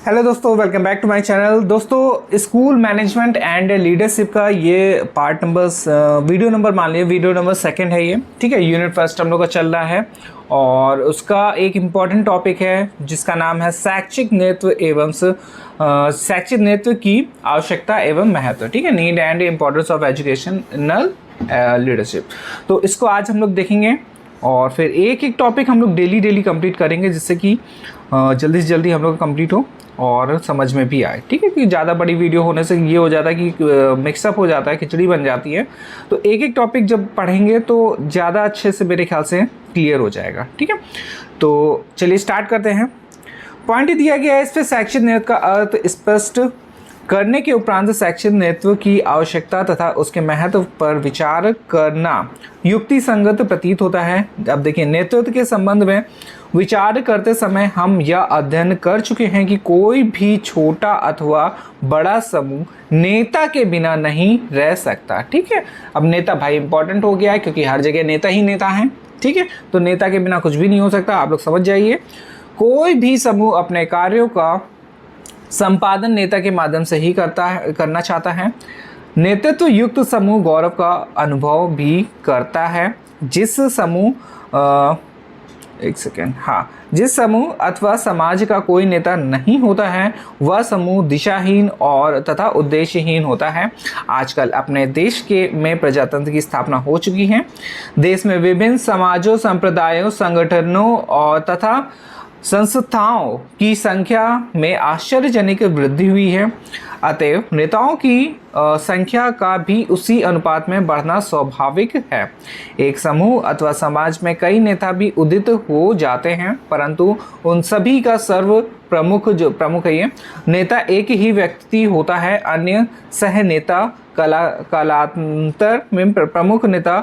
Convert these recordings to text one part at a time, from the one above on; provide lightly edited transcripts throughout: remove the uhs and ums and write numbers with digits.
Hello दोस्तों, welcome back to my channel. दोस्तों, school management and leadership का ये पार्ट नंबर वीडियो नंबर मान लिया, वीडियो नंबर 2 है ये, ठीक है। यूनिट फर्स्ट हम लोग का चल रहा है और उसका एक इम्पॉर्टेंट टॉपिक है जिसका नाम है शैक्षिक नेतृत्व की आवश्यकता एवं महत्व, ठीक है। Need and importance of educational leadership. तो इसको आज हम लोग देखेंगे और फिर एक एक टॉपिक हम लोग डेली कंप्लीट करेंगे, जिससे कि जल्दी से जल्दी हम लोग कंप्लीट हो और समझ में भी आए, ठीक है। कि ज़्यादा बड़ी वीडियो होने से ये हो जाता है कि मिक्सअप हो जाता है, खिचड़ी बन जाती है। तो एक एक टॉपिक जब पढ़ेंगे तो ज़्यादा अच्छे से मेरे ख्याल से क्लियर हो जाएगा, ठीक है। तो चलिए स्टार्ट करते हैं। पॉइंट दिया गया है इस पर, शैक्षिक नेतृत्व का अर्थ स्पष्ट करने के उपरांत शैक्षिक नेतृत्व की आवश्यकता तथा उसके महत्व पर विचार करना युक्ति संगत प्रतीत होता है। अब देखिए, नेतृत्व के संबंध में विचार करते समय हम यह अध्ययन कर चुके हैं कि कोई भी छोटा अथवा बड़ा समूह नेता के बिना नहीं रह सकता, ठीक है। अब नेता भाई इंपॉर्टेंट हो गया है क्योंकि हर जगह नेता ही नेता हैं, ठीक है। तो नेता के बिना कुछ भी नहीं हो सकता, आप लोग समझ जाइए। कोई भी समूह अपने कार्यों का संपादन नेता के माध्यम से ही करना चाहता है। नेतृत्व युक्त समूह गौरव का अनुभव भी करता है। जिस समूह अथवा समाज का कोई नेता नहीं होता है, वह समूह दिशाहीन और तथा उद्देश्यहीन होता है। आजकल अपने देश में प्रजातंत्र की स्थापना हो चुकी है। देश में विभिन्न समाजों, संप्रदायों, संगठनों और तथा संस्थाओं की संख्या में आश्चर्यजनक वृद्धि हुई है। अतएव नेताओं की संख्या का भी उसी अनुपात में बढ़ना स्वाभाविक है। एक समूह अथवा समाज में कई नेता भी उदित हो जाते हैं, परंतु उन सभी का सर्व प्रमुख है नेता एक ही व्यक्ति होता है। अन्य सह नेता कालांतर में प्रमुख नेता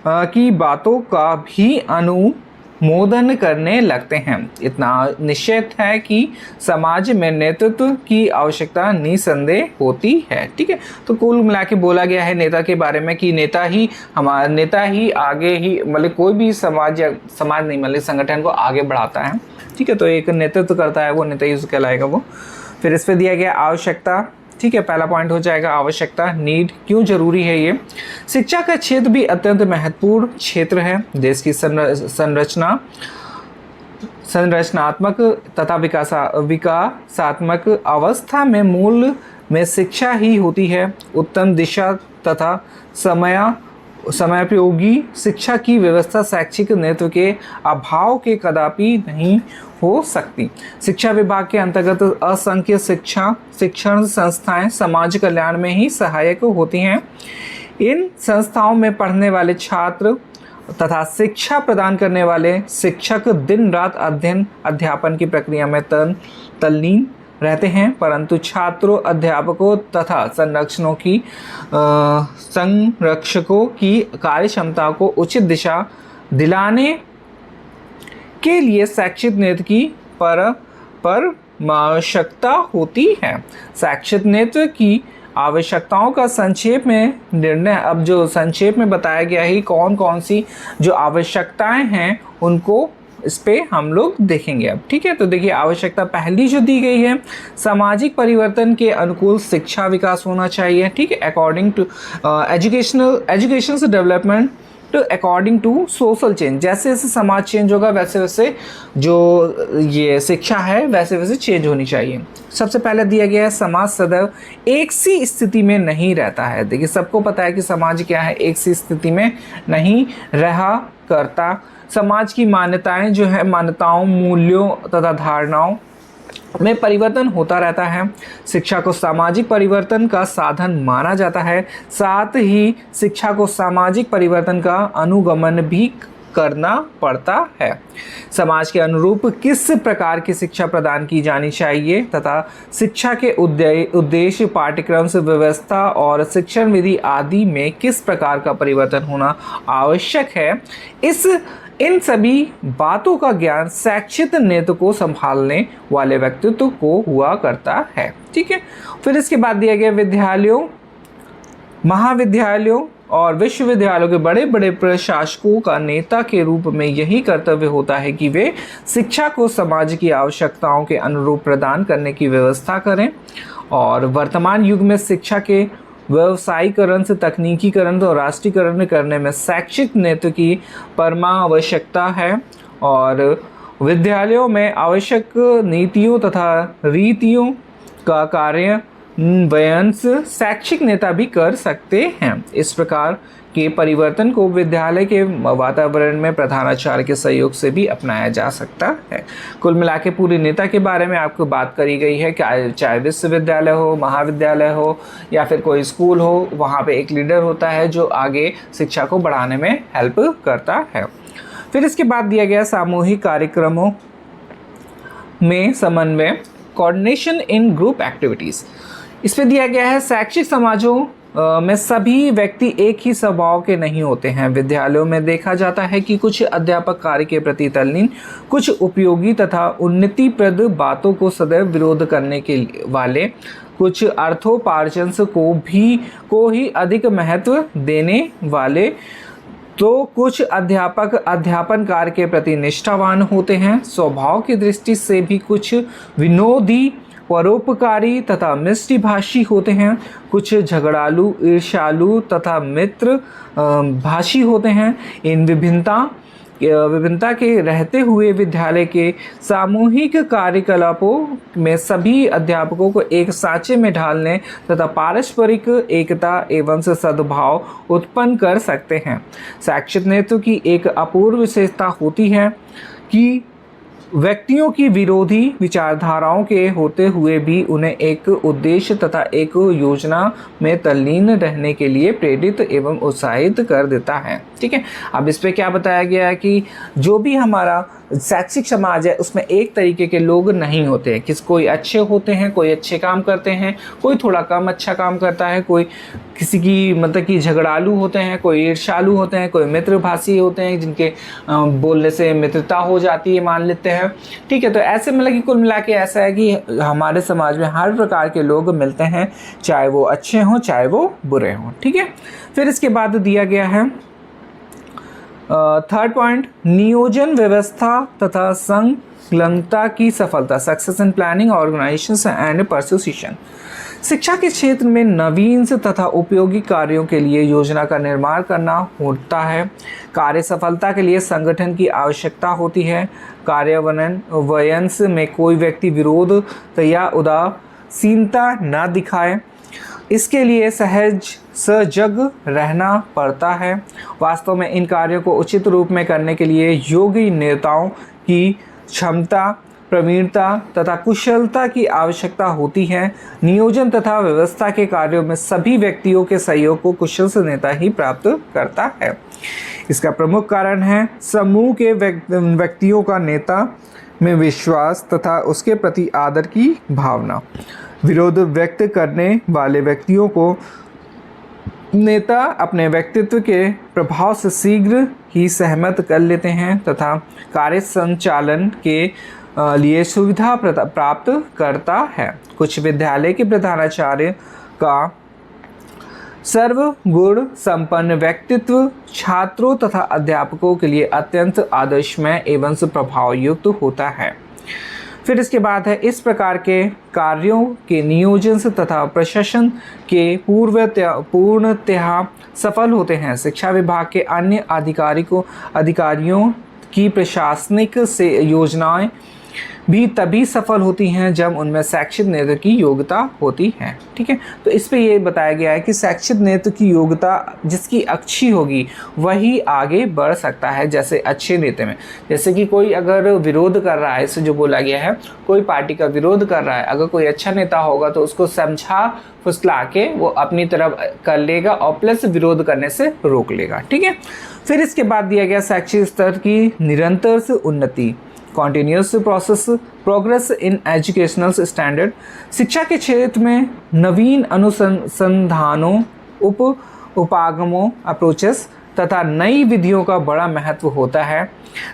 की बातों का भी अनुमोदन करने लगते हैं। इतना निश्चित है कि समाज में नेतृत्व की आवश्यकता निसंदेह होती है, ठीक है। तो कुल मिला के बोला गया है नेता के बारे में कि नेता ही आगे ही मतलब कोई भी समाज नहीं मतलब संगठन को आगे बढ़ाता है, ठीक है। तो एक नेतृत्व करता है वो नेता ही कहलाएगा वो। फिर इस पर दिया गया आवश्यकता, ठीक है। पहला पॉइंट हो जाएगा आवश्यकता, नीड। क्यों जरूरी है ये? शिक्षा का क्षेत्र भी अत्यंत महत्वपूर्ण क्षेत्र है। देश की संरचनात्मक तथा विकासात्मक अवस्था में मूल में शिक्षा ही होती है। उत्तम दिशा तथा समयोपयोगी शिक्षा की व्यवस्था शैक्षिक नेतृत्व के अभाव के कदापि नहीं हो सकती। शिक्षा विभाग के अंतर्गत असंख्य शिक्षण संस्थाएं समाज कल्याण में ही सहायक होती हैं। इन संस्थाओं में पढ़ने वाले छात्र तथा शिक्षा प्रदान करने वाले शिक्षक दिन रात अध्यापन की प्रक्रिया में तल्लीन रहते हैं, परंतु छात्रों, अध्यापकों तथा संरक्षकों की कार्यक्षमता को उचित दिशा दिलाने के लिए शैक्षिक नेतृत्व की आवश्यकता होती है। शैक्षिक नेतृत्व की आवश्यकताओं का संक्षेप में निर्णय, अब जो संक्षेप में बताया गया है कौन कौन सी जो आवश्यकताएं हैं उनको इस पे हम लोग देखेंगे अब, ठीक है। तो देखिए, आवश्यकता पहली जो दी गई है, सामाजिक परिवर्तन के अनुकूल शिक्षा विकास होना चाहिए, ठीक है। अकॉर्डिंग टू एजुकेशन से development according to social change. जैसे जैसे समाज चेंज होगा वैसे वैसे जो ये शिक्षा है वैसे वैसे चेंज होनी चाहिए। सबसे पहले दिया गया है समाज सदैव एक सी स्थिति में नहीं रहता है। देखिए, सबको पता है कि समाज क्या है, एक सी स्थिति में नहीं रहा करता। समाज की मान्यताएं जो है, मान्यताओं, मूल्यों तथा धारणाओं में परिवर्तन होता रहता है। शिक्षा को सामाजिक परिवर्तन का साधन माना जाता है। साथ ही शिक्षा को सामाजिक परिवर्तन का अनुगमन भी करना पड़ता है। समाज के अनुरूप किस प्रकार की शिक्षा प्रदान की जानी चाहिए तथा शिक्षा के उद्देश्य, पाठ्यक्रम से व्यवस्था और शिक्षण विधि आदि में किस प्रकार का परिवर्तन होना आवश्यक है, इन सभी बातों का ज्ञान शैक्षिक नेतृत्व को संभालने वाले व्यक्तित्व को हुआ करता है, ठीक है। फिर इसके बाद दिया गया विद्यालयों, महाविद्यालयों और विश्वविद्यालयों के बड़े बड़े प्रशासकों का नेता के रूप में यही कर्तव्य होता है कि वे शिक्षा को समाज की आवश्यकताओं के अनुरूप प्रदान करने की व्यवस्था करें। और वर्तमान युग में शिक्षा के व्यवसायीकरण से तकनीकीकरण और राष्ट्रीयकरण करने में शैक्षिक नेतृत्व की परमावश्यकता है। और विद्यालयों में आवश्यक नीतियों तथा रीतियों का कार्यान्वयन शैक्षिक नेता भी कर सकते हैं। इस प्रकार के परिवर्तन को विद्यालय के वातावरण में प्रधानाचार्य के सहयोग से भी अपनाया जा सकता है। कुल मिला के पूरी नेता के बारे में आपको बात करी गई है कि चाहे विश्वविद्यालय हो, महाविद्यालय हो या फिर कोई स्कूल हो, वहाँ पे एक लीडर होता है जो आगे शिक्षा को बढ़ाने में हेल्प करता है। फिर इसके बाद दिया गया सामूहिक कार्यक्रमों में समन्वय, कोऑर्डिनेशन इन ग्रुप एक्टिविटीज़। इस पे दिया गया है शैक्षिक समाजों में सभी व्यक्ति एक ही स्वभाव के नहीं होते हैं। विद्यालयों में देखा जाता है कि कुछ अध्यापक कार्य के प्रति तल्लीन, कुछ उपयोगी तथा उन्नतिप्रद बातों को सदैव विरोध करने के वाले, कुछ अर्थोपार्जन को ही अधिक महत्व देने वाले, तो कुछ अध्यापक अध्यापन कार्य के प्रति निष्ठावान होते हैं। स्वभाव की दृष्टि से भी कुछ विनोदी, परोपकारी तथा मिष्टिभाषी होते हैं। कुछ झगड़ालू, ईर्ष्यालु तथा मित्र भाषी होते हैं। इन विभिन्नता के रहते हुए विद्यालय के सामूहिक कार्यकलापों में सभी अध्यापकों को एक सांचे में ढालने तथा पारस्परिक एकता एवं सद्भाव उत्पन्न कर सकते हैं। शैक्षिक नेतृत्व की एक अपूर्व विशेषता होती है कि व्यक्तियों की विरोधी विचारधाराओं के होते हुए भी उन्हें एक उद्देश्य तथा एक योजना में तल्लीन रहने के लिए प्रेरित एवं उत्साहित कर देता है। ठीक है, अब इस पे क्या बताया गया है कि जो भी हमारा शैक्षिक समाज है उसमें एक तरीके के लोग नहीं होते हैं। कोई अच्छे होते हैं, कोई अच्छे काम करते हैं, कोई थोड़ा कम अच्छा काम करता है, कोई किसी की मतलब कि झगड़ालू होते हैं, कोई ईर्ष्यालु होते हैं, कोई मित्रभाषी होते हैं जिनके बोलने से मित्रता हो जाती है, मान लेते हैं। ठीक है, तो ऐसे मतलब कि कुल मिला के ऐसा है कि हमारे समाज में हर प्रकार के लोग मिलते हैं, चाहे वो अच्छे हों चाहे वो बुरे हों। ठीक है, फिर इसके बाद दिया गया है थर्ड पॉइंट, नियोजन व्यवस्था तथा संलग्नता की सफलता, success in planning, organisation and persuasion. शिक्षा के क्षेत्र में नवीन तथा उपयोगी कार्यों के लिए योजना का निर्माण करना होता है। कार्य सफलता के लिए संगठन की आवश्यकता होती है। कार्यान्वयन में कोई व्यक्ति विरोध या उदासीनता न दिखाए, इसके लिए सजग रहना पड़ता है। वास्तव में इन कार्यों को उचित रूप में करने के लिए योग्य नेताओं की क्षमता, प्रवीणता तथा कुशलता की आवश्यकता होती है। नियोजन तथा व्यवस्था के कार्यों में सभी व्यक्तियों के सहयोग को कुशल नेता ही प्राप्त करता है। इसका प्रमुख कारण है समूह के व्यक्तियों का नेता में विश्वास तथा उसके प्रति आदर की भावना। विरोध व्यक्त करने वाले व्यक्तियों को नेता अपने व्यक्तित्व के प्रभाव से शीघ्र ही सहमत कर लेते हैं तथा कार्य संचालन के लिए सुविधा प्राप्त करता है। कुछ विद्यालय के प्रधानाचार्य का सर्वगुण संपन्न व्यक्तित्व छात्रों तथा अध्यापकों के लिए अत्यंत आदर्शमय एवं प्रभावयुक्त होता है। फिर इसके बाद है इस प्रकार के कार्यों के नियोजन तथा प्रशासन के पूर्णतः सफल होते हैं। शिक्षा विभाग के अन्य अधिकारियों की प्रशासनिक से योजनाएं भी तभी सफल होती हैं जब उनमें शैक्षिक नेतृत्व की योग्यता होती है। ठीक है, तो इस पे ये बताया गया है कि शैक्षिक नेतृत्व की योग्यता जिसकी अच्छी होगी वही आगे बढ़ सकता है। जैसे अच्छे नेता में, जैसे कि कोई अगर विरोध कर रहा है, इसे जो बोला गया है, कोई पार्टी का विरोध कर रहा है, अगर कोई अच्छा नेता होगा तो उसको समझा फुसला के वो अपनी तरफ कर लेगा और प्लस विरोध करने से रोक लेगा। ठीक है, फिर इसके बाद दिया गया शैक्षिक स्तर की निरंतर से उन्नति, continuous progress in educational standard. शिक्षा के क्षेत्र में नवीन अनुसंधानों, उपागमों, अप्रोचेस तथा नई विधियों का बड़ा महत्व होता है।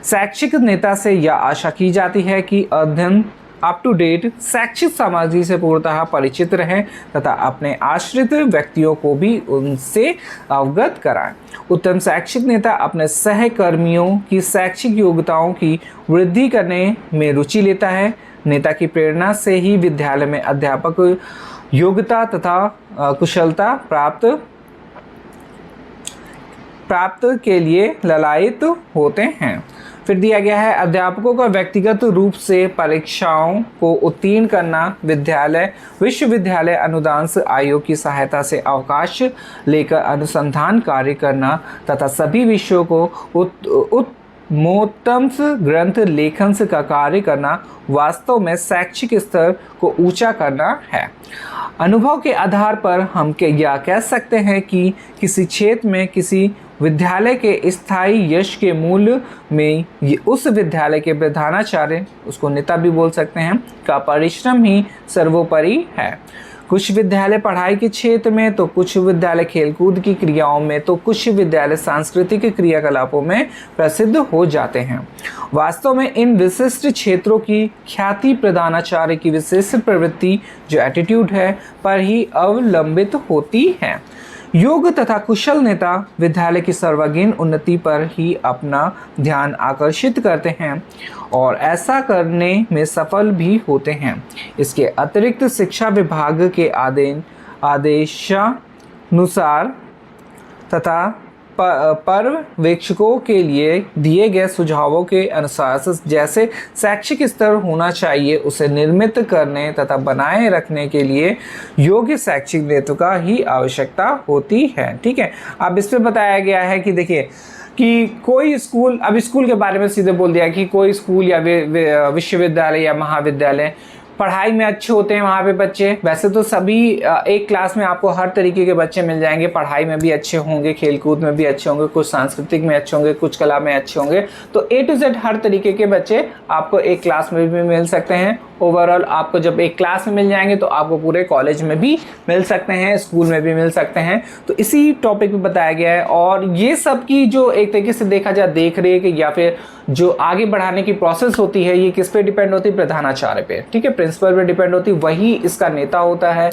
शैक्षिक नेता से यह आशा की जाती है कि अध्ययन अप टू डेट शैक्षिक सामग्री से पूर्णतः परिचित रहें तथा अपने आश्रित व्यक्तियों को भी उनसे अवगत कराएं। उत्तम शैक्षिक नेता अपने सहकर्मियों की शैक्षिक योग्यताओं की वृद्धि करने में रुचि लेता है। नेता की प्रेरणा से ही विद्यालय में अध्यापक योग्यता तथा कुशलता प्राप्त के लिए ललायित होते हैं। फिर दिया गया है अध्यापकों का व्यक्तिगत रूप से परीक्षाओं को उत्तीर्ण करना विश्वविद्यालय अनुदान आयोग की सहायता से अवकाश लेकर अनुसंधान कार्य करना तथा सभी विषयों को उत्तमोत्तम ग्रंथ लेखन का कार्य करना वास्तव में शैक्षिक स्तर को ऊंचा करना है। अनुभव के आधार पर हम यह कह सकते हैं कि किसी क्षेत्र में किसी विद्यालय के स्थायी यश के मूल में उस विद्यालय के प्रधानाचार्य, उसको नेता भी बोल सकते हैं, का परिश्रम ही सर्वोपरि है। कुछ विद्यालय पढ़ाई के क्षेत्र में तो कुछ विद्यालय खेलकूद की क्रियाओं में तो कुछ विद्यालय सांस्कृतिक क्रियाकलापों में प्रसिद्ध हो जाते हैं। वास्तव में इन विशिष्ट क्षेत्रों की ख्याति प्रधानाचार्य की विशेष प्रवृत्ति जो एटीट्यूड है पर ही अवलंबित होती है। योग्य तथा कुशल नेता विद्यालय की सर्वांगीण उन्नति पर ही अपना ध्यान आकर्षित करते हैं और ऐसा करने में सफल भी होते हैं। इसके अतिरिक्त शिक्षा विभाग के आदेशानुसार तथा पर्यवेक्षकों के लिए दिए गए सुझावों के अनुसार जैसे शैक्षिक स्तर होना चाहिए उसे निर्मित करने तथा बनाए रखने के लिए योग्य शैक्षिक नेतृत्व का ही आवश्यकता होती है। ठीक है, अब इस पे बताया गया है कि देखिए कि कोई स्कूल, अब स्कूल के बारे में सीधे बोल दिया कि कोई स्कूल या विश्वविद्यालय या महाविद्यालय पढ़ाई में अच्छे होते हैं वहाँ पे बच्चे। वैसे तो सभी एक क्लास में आपको हर तरीके के बच्चे मिल जाएंगे, पढ़ाई में भी अच्छे होंगे, खेलकूद में भी अच्छे होंगे, कुछ सांस्कृतिक में अच्छे होंगे, कुछ कला में अच्छे होंगे। तो A to Z हर तरीके के बच्चे आपको एक क्लास में भी मिल सकते हैं। ओवरऑल आपको जब एक क्लास में मिल जाएंगे तो आपको पूरे कॉलेज में भी मिल सकते हैं, स्कूल में भी मिल सकते हैं। तो इसी टॉपिक पे बताया गया है और ये सब की जो एक तरीके से देखा जाए देख रेख या फिर जो आगे बढ़ाने की प्रोसेस होती है ये किस पे डिपेंड होती है? प्रधानाचार्य पे। ठीक है, प्रिंसिपल पे डिपेंड होती है, वही इसका नेता होता है।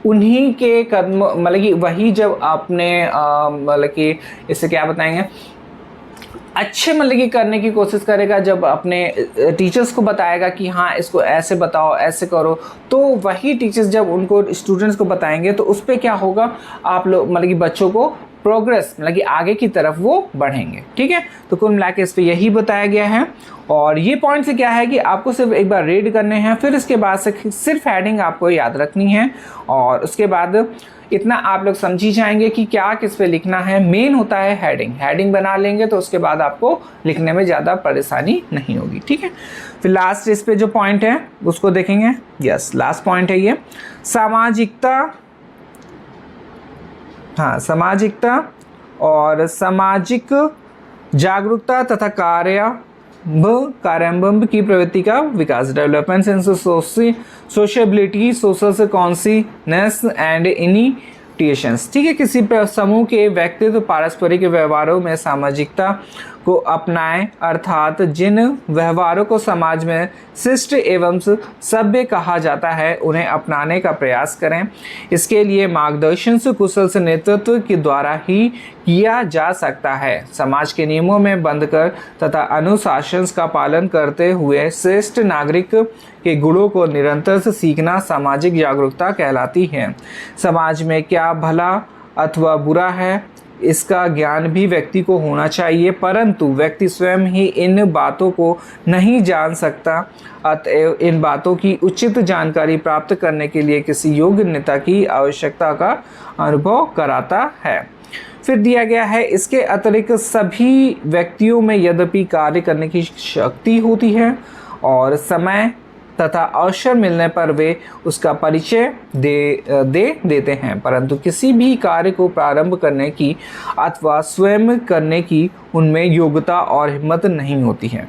उन्हीं के कदम मतलब कि वही जब आपने मतलब कि इससे क्या बताएंगे अच्छे मतलब कि करने की कोशिश करेगा, जब अपने टीचर्स को बताएगा कि हाँ इसको ऐसे बताओ ऐसे करो, तो वही टीचर्स जब उनको स्टूडेंट्स को बताएंगे तो उस पर क्या होगा, आप लोग मतलब कि बच्चों को प्रोग्रेस मतलब कि आगे की तरफ वो बढ़ेंगे। ठीक है, तो कुल मिला के इस पर यही बताया गया है। और ये पॉइंट से क्या है कि आपको सिर्फ एक बार रीड करने हैं, फिर इसके बाद से सिर्फ हेडिंग आपको याद रखनी है और उसके बाद इतना आप लोग समझी जाएंगे कि क्या किस पे लिखना है। मेन होता है हेडिंग बना लेंगे तो उसके बाद आपको लिखने में ज़्यादा परेशानी नहीं होगी। ठीक है, फिर लास्ट इस पे जो पॉइंट है उसको देखेंगे। यस, लास्ट पॉइंट है ये सामाजिकता। हाँ, सामाजिकता और सामाजिक जागरूकता तथा कार्यान्वयन की प्रवृत्ति का विकास, development in sociability, social consciousness and initiations. ठीक है, किसी समूह के व्यक्तित्व पारस्परिक व्यवहारों में सामाजिकता को अपनाएं, अर्थात जिन व्यवहारों को समाज में शिष्ट एवं सभ्य कहा जाता है उन्हें अपनाने का प्रयास करें। इसके लिए मार्गदर्शन से कुशल से नेतृत्व के द्वारा ही किया जा सकता है। समाज के नियमों में बंधकर तथा अनुशासन का पालन करते हुए श्रेष्ठ नागरिक के गुणों को निरंतर से सीखना सामाजिक जागरूकता कहलाती है। समाज में क्या भला अथवा बुरा है इसका ज्ञान भी व्यक्ति को होना चाहिए, परंतु व्यक्ति स्वयं ही इन बातों को नहीं जान सकता। अतएव इन बातों की उचित जानकारी प्राप्त करने के लिए किसी योग्य नेता की आवश्यकता का अनुभव कराता है। फिर दिया गया है इसके अतिरिक्त सभी व्यक्तियों में यद्यपि कार्य करने की शक्ति होती है और समय तथा अवसर मिलने पर वे उसका परिचय देते हैं, परंतु किसी भी कार्य को प्रारंभ करने की अथवा स्वयं करने की उनमें योग्यता और हिम्मत नहीं होती है।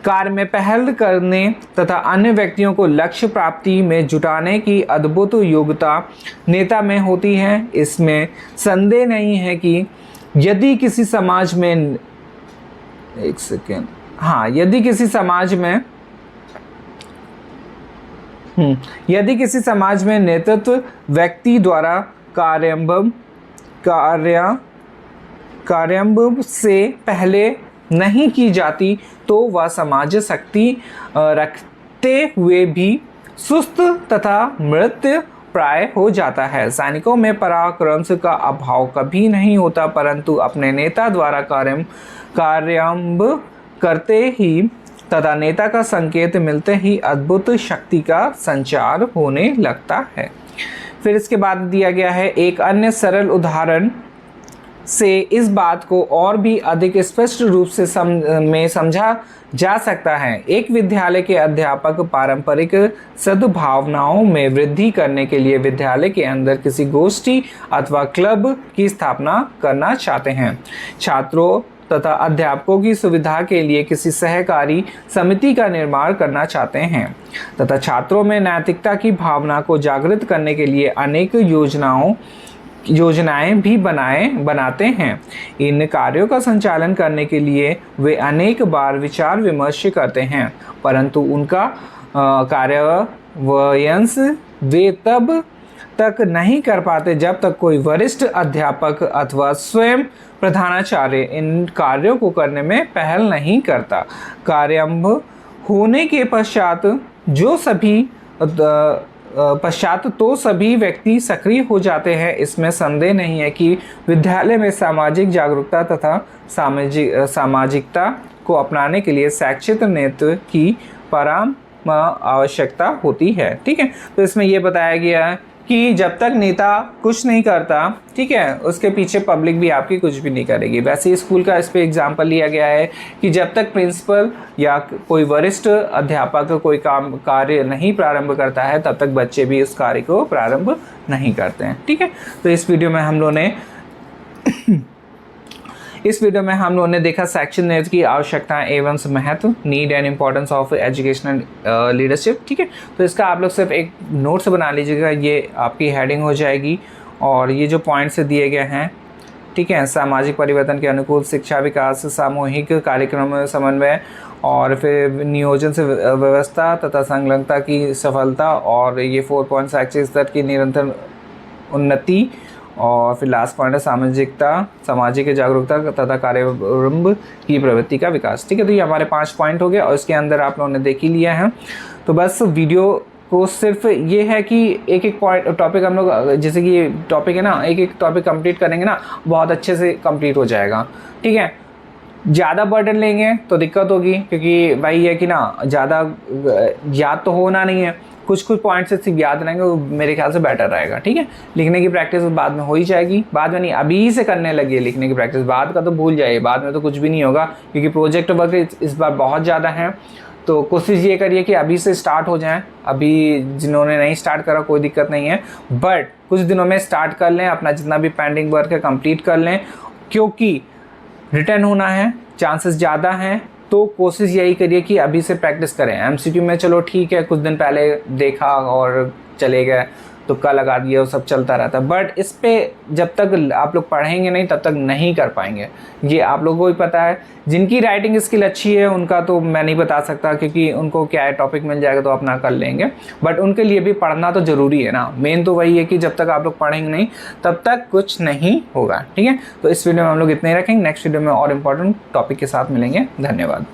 कार्य में पहल करने तथा अन्य व्यक्तियों को लक्ष्य प्राप्ति में जुटाने की अद्भुत योग्यता नेता में होती है। इसमें संदेह नहीं है कि यदि किसी समाज में यदि किसी समाज में यदि किसी समाज में नेतृत्व व्यक्ति द्वारा कार्यारंभ से पहले नहीं की जाती तो वह समाज शक्ति रखते हुए भी सुस्त तथा मृत्यु प्राय हो जाता है। सैनिकों में पराक्रम का अभाव कभी नहीं होता, परंतु अपने नेता द्वारा कार्यारंभ करते ही तथा नेता का संकेत मिलते ही अद्भुत शक्ति का संचार होने लगता है। फिर इसके बाद दिया गया है एक अन्य सरल उदाहरण से इस बात को और भी अधिक स्पष्ट रूप से समझा जा सकता है। एक विद्यालय के अध्यापक पारंपरिक सद्भावनाओं में वृद्धि करने के लिए विद्यालय के अंदर किसी गोष्ठी अथवा क्लब की स्थापना करना चाहते हैं। छात्रों तथा अध्यापकों की सुविधा के लिए किसी सहकारी समिति का निर्माण करना चाहते हैं तथा छात्रों में नैतिकता की भावना को जागृत करने के लिए अनेक योजनाएं भी बनाते हैं। इन कार्यों का संचालन करने के लिए वे अनेक बार विचार विमर्श करते हैं, परंतु उनका कार्यान्वयन वे तब तक नहीं कर पाते जब तक कोई वरिष्ठ अध्यापक अथवा स्वयं प्रधानाचार्य इन कार्यों को करने में पहल नहीं करता। कार्यारंभ होने के पश्चात तो सभी व्यक्ति सक्रिय हो जाते हैं। इसमें संदेह नहीं है कि विद्यालय में सामाजिक जागरूकता तथा सामाजिकता को अपनाने के लिए शैक्षिक नेतृत्व की परम आवश्यकता होती है। ठीक है, तो इसमें यह बताया गया है कि जब तक नेता कुछ नहीं करता, ठीक है, उसके पीछे पब्लिक भी आपकी कुछ भी नहीं करेगी। वैसे ही स्कूल का इस पे एग्जाम्पल लिया गया है कि जब तक प्रिंसिपल या कोई वरिष्ठ अध्यापक कोई कार्य नहीं प्रारंभ करता है तब तक बच्चे भी उस कार्य को प्रारंभ नहीं करते हैं। ठीक है, तो इस वीडियो में हम लोगों ने देखा शैक्षिक नेतृत्व की आवश्यकताएं एवं महत्व, need and importance of educational leadership. ठीक है, तो इसका आप लोग सिर्फ एक नोट्स बना लीजिएगा, ये आपकी हेडिंग हो जाएगी और ये जो पॉइंट्स दिए गए हैं, ठीक है, सामाजिक परिवर्तन के अनुकूल शिक्षा विकास, सामूहिक कार्यक्रम समन्वय और फिर नियोजन से व्यवस्था तथा संलग्नता की सफलता और ये 4 पॉइंट शैक्षिक स्तर की निरंतर उन्नति और फिर लास्ट पॉइंट है सामाजिक जागरूकता तथा कार्यारंभ की प्रवृत्ति का विकास। ठीक है, तो ये हमारे 5 पॉइंट हो गए और इसके अंदर आप लोगों ने देख ही लिया है। तो बस वीडियो को सिर्फ ये है कि एक एक पॉइंट टॉपिक हम लोग, जैसे कि ये टॉपिक है ना, एक एक टॉपिक कंप्लीट करेंगे ना, बहुत अच्छे से कंप्लीट हो जाएगा। ठीक है, ज़्यादा बर्डन लेंगे तो दिक्कत होगी, क्योंकि वही है कि ना ज़्यादा याद तो होना नहीं है, कुछ पॉइंट से सिर्फ याद रहेंगे, वो मेरे ख्याल से बेटर रहेगा। ठीक है, लिखने की प्रैक्टिस बाद में हो ही जाएगी, बाद में नहीं, अभी से करने लगी है लिखने की प्रैक्टिस, बाद का तो भूल जाइए, बाद में तो कुछ भी नहीं होगा, क्योंकि प्रोजेक्ट वर्क इस बार बहुत ज़्यादा है। तो कोशिश ये करिए कि अभी से स्टार्ट हो जाएं। अभी जिन्होंने नहीं स्टार्ट करा कोई दिक्कत नहीं है, बट कुछ दिनों में स्टार्ट कर लें, अपना जितना भी पेंडिंग वर्क है कंप्लीट कर लें, क्योंकि रिटर्न होना है, चांसेस ज़्यादा हैं। तो कोशिश यही करिए कि अभी से प्रैक्टिस करें। एमसीक्यू में चलो ठीक है, कुछ दिन पहले देखा और चले गए, तुक्का लगा दिया, वो सब चलता रहता है, बट इस पे जब तक आप लोग पढ़ेंगे नहीं तब तक नहीं कर पाएंगे। ये आप लोगों को ही पता है। जिनकी राइटिंग स्किल अच्छी है उनका तो मैं नहीं बता सकता, क्योंकि उनको क्या है, टॉपिक मिल जाएगा तो अपना कर लेंगे, बट उनके लिए भी पढ़ना तो ज़रूरी है ना। मेन तो वही है कि जब तक आप लोग पढ़ेंगे नहीं तब तक कुछ नहीं होगा। ठीक है, तो इस वीडियो में हम लोग इतने ही रखेंगे। नेक्स्ट वीडियो में और इम्पोर्टेंट टॉपिक के साथ मिलेंगे। धन्यवाद।